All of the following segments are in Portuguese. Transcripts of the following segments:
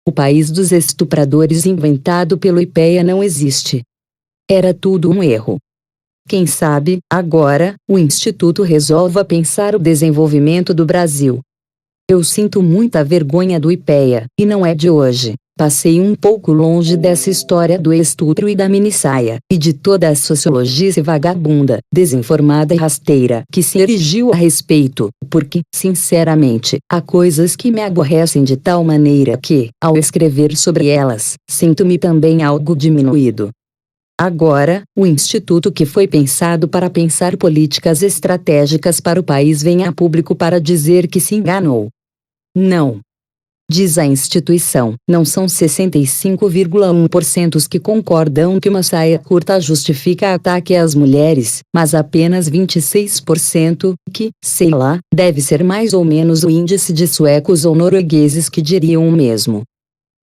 O país dos estupradores inventado pelo IPEA não existe. Era tudo um erro. Quem sabe, agora, o Instituto resolva pensar o desenvolvimento do Brasil. Eu sinto muita vergonha do IPEA, e não é de hoje. Passei um pouco longe dessa história do estupro e da minissaia, e de toda a sociologia vagabunda, desinformada e rasteira que se erigiu a respeito, porque, sinceramente, há coisas que me aborrecem de tal maneira que, ao escrever sobre elas, sinto-me também algo diminuído. Agora, o instituto que foi pensado para pensar políticas estratégicas para o país vem a público para dizer que se enganou. Não. Diz a instituição, não são 65,1% os que concordam que uma saia curta justifica ataque às mulheres, mas apenas 26% que, sei lá, deve ser mais ou menos o índice de suecos ou noruegueses que diriam o mesmo.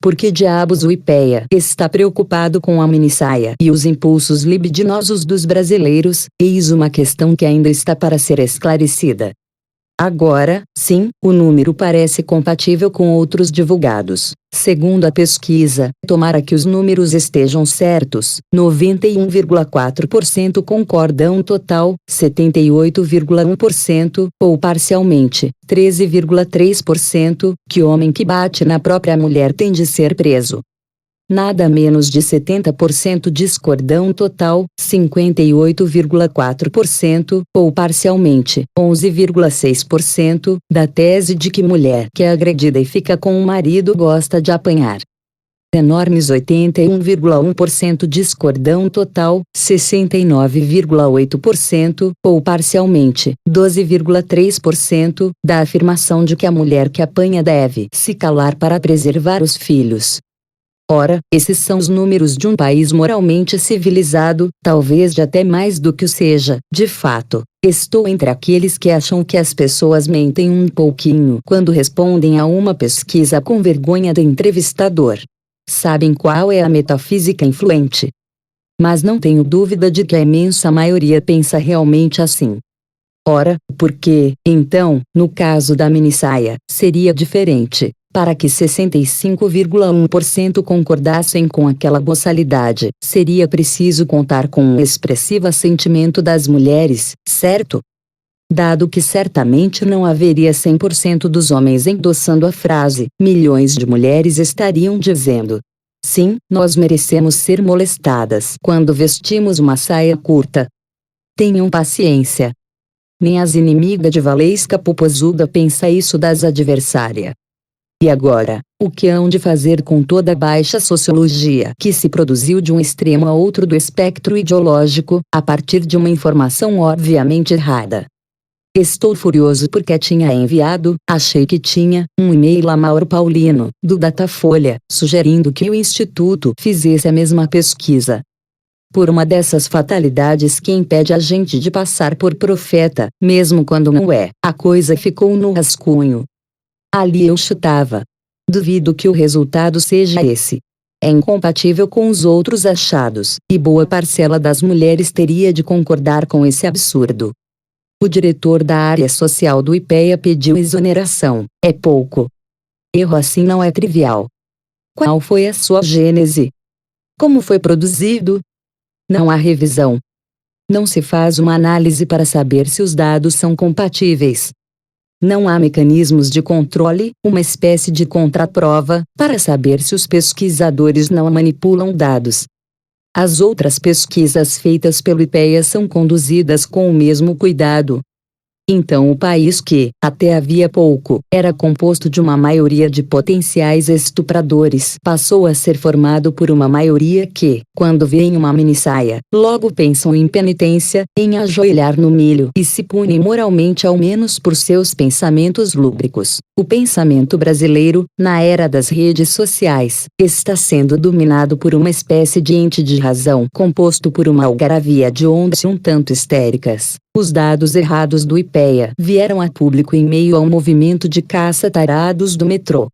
Por que diabos o IPEA está preocupado com a minissaia e os impulsos libidinosos dos brasileiros? Eis uma questão que ainda está para ser esclarecida. Agora, sim, o número parece compatível com outros divulgados. Segundo a pesquisa, tomara que os números estejam certos, 91,4% concordam total, 78,1% ou parcialmente, 13,3% que homem que bate na própria mulher tem de ser preso. Nada menos de 70% discordam total, 58,4% ou parcialmente, 11,6% da tese de que mulher que é agredida e fica com o marido gosta de apanhar. Enormes 81,1% discordam total, 69,8% ou parcialmente, 12,3% da afirmação de que a mulher que apanha deve se calar para preservar os filhos. Ora, esses são os números de um país moralmente civilizado, talvez de até mais do que o seja, de fato. Estou entre aqueles que acham que as pessoas mentem um pouquinho quando respondem a uma pesquisa com vergonha do entrevistador. Sabem qual é a metafísica influente? Mas não tenho dúvida de que a imensa maioria pensa realmente assim. Ora, por que, então, no caso da minissaia, seria diferente? Para que 65,1% concordassem com aquela boçalidade, seria preciso contar com um expressivo assentimento das mulheres, certo? Dado que certamente não haveria 100% dos homens endossando a frase, milhões de mulheres estariam dizendo: sim, nós merecemos ser molestadas quando vestimos uma saia curta. Tenham paciência. Nem as inimigas de Valesca Popozuda pensa isso das adversárias. E agora, o que hão de fazer com toda a baixa sociologia que se produziu de um extremo a outro do espectro ideológico, a partir de uma informação obviamente errada? Estou furioso porque tinha enviado, achei que tinha, um e-mail a Mauro Paulino, do Datafolha, sugerindo que o Instituto fizesse a mesma pesquisa. Por uma dessas fatalidades que impede a gente de passar por profeta, mesmo quando não é, a coisa ficou no rascunho. Ali eu chutava. Duvido que o resultado seja esse. É incompatível com os outros achados, e boa parcela das mulheres teria de concordar com esse absurdo. O diretor da área social do IPEA pediu exoneração. É pouco. Erro assim não é trivial. Qual foi a sua gênese? Como foi produzido? Não há revisão. Não se faz uma análise para saber se os dados são compatíveis. Não há mecanismos de controle, uma espécie de contraprova, para saber se os pesquisadores não manipulam dados. As outras pesquisas feitas pelo IPEA são conduzidas com o mesmo cuidado. Então o país que, até havia pouco, era composto de uma maioria de potenciais estupradores, passou a ser formado por uma maioria que, quando vêem uma minissaia, logo pensam em penitência, em ajoelhar no milho e se punem moralmente ao menos por seus pensamentos lúbricos. O pensamento brasileiro, na era das redes sociais, está sendo dominado por uma espécie de ente de razão composto por uma algaravia de ondas um tanto histéricas. Os dados errados do IPEA vieram a público em meio a um movimento de caça-tarados do metrô.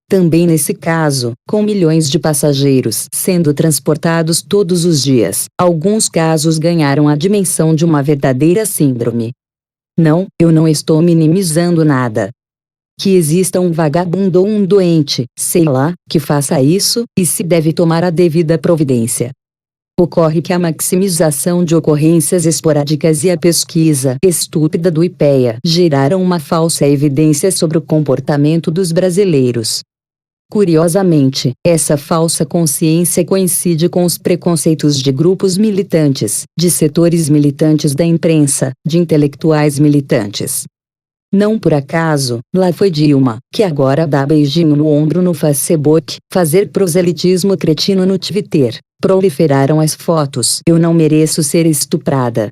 Também nesse caso, com milhões de passageiros sendo transportados todos os dias, alguns casos ganharam a dimensão de uma verdadeira síndrome. Não, eu não estou minimizando nada. Que exista um vagabundo ou um doente, sei lá, que faça isso, e se deve tomar a devida providência. Ocorre que a maximização de ocorrências esporádicas e a pesquisa estúpida do IPEA geraram uma falsa evidência sobre o comportamento dos brasileiros. Curiosamente, essa falsa consciência coincide com os preconceitos de grupos militantes, de setores militantes da imprensa, de intelectuais militantes. Não por acaso, lá foi Dilma, que agora dá beijinho no ombro no Facebook, fazer proselitismo cretino no Twitter. Proliferaram as fotos "Eu não mereço ser estuprada".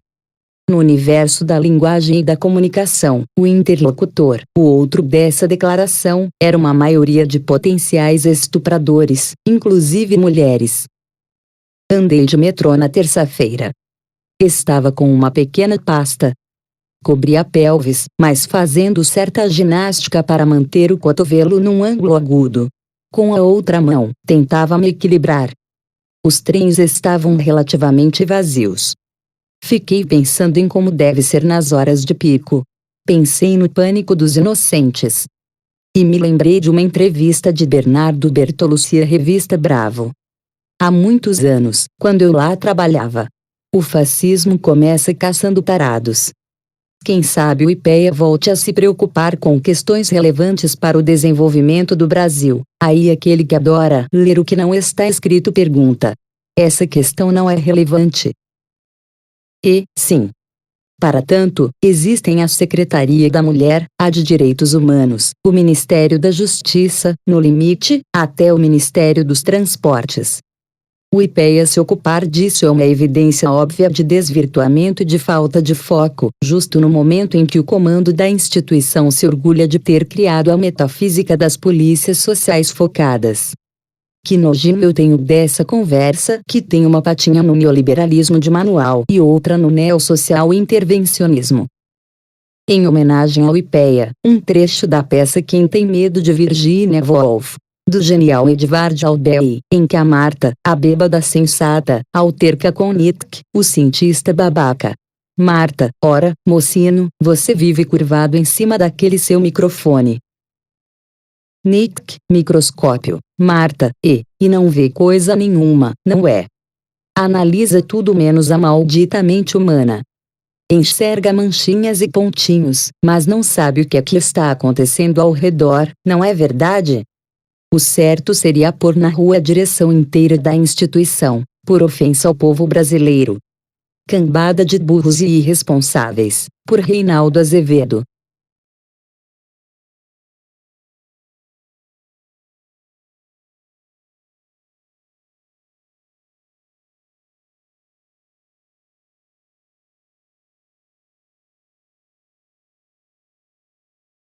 No universo da linguagem e da comunicação, o interlocutor, o outro dessa declaração, era uma maioria de potenciais estupradores, inclusive mulheres. Andei de metrô na terça-feira. Estava com uma pequena pasta. Cobri a pelvis, mas fazendo certa ginástica para manter o cotovelo num ângulo agudo. Com a outra mão, tentava me equilibrar. Os trens estavam relativamente vazios. Fiquei pensando em como deve ser nas horas de pico. Pensei no pânico dos inocentes. E me lembrei de uma entrevista de Bernardo Bertolucci à revista Bravo. Há muitos anos, quando eu lá trabalhava. O fascismo começa caçando tarados. Quem sabe o IPEA volte a se preocupar com questões relevantes para o desenvolvimento do Brasil. Aí aquele que adora ler o que não está escrito pergunta: essa questão não é relevante? E, sim. Para tanto, existem a Secretaria da Mulher, a de Direitos Humanos, o Ministério da Justiça, no limite, até o Ministério dos Transportes. O IPEA se ocupar disso é uma evidência óbvia de desvirtuamento e de falta de foco, justo no momento em que o comando da instituição se orgulha de ter criado a metafísica das polícias sociais focadas. Que nojinho eu tenho dessa conversa que tem uma patinha no neoliberalismo de manual e outra no neossocial intervencionismo. Em homenagem ao IPEA, um trecho da peça Quem Tem Medo de Virginia Woolf, do genial Edvard Albee, em que a Marta, a bêbada sensata, alterca com Nick, o cientista babaca. Marta, ora, mocinho, você vive curvado em cima daquele seu microfone. Nick, microscópio. Marta, e não vê coisa nenhuma, não é? Analisa tudo menos a malditamente humana. Enxerga manchinhas e pontinhos, mas não sabe o que aqui está acontecendo ao redor, não é verdade? O certo seria pôr na rua a direção inteira da instituição, por ofensa ao povo brasileiro. Cambada de burros e irresponsáveis, por Reinaldo Azevedo.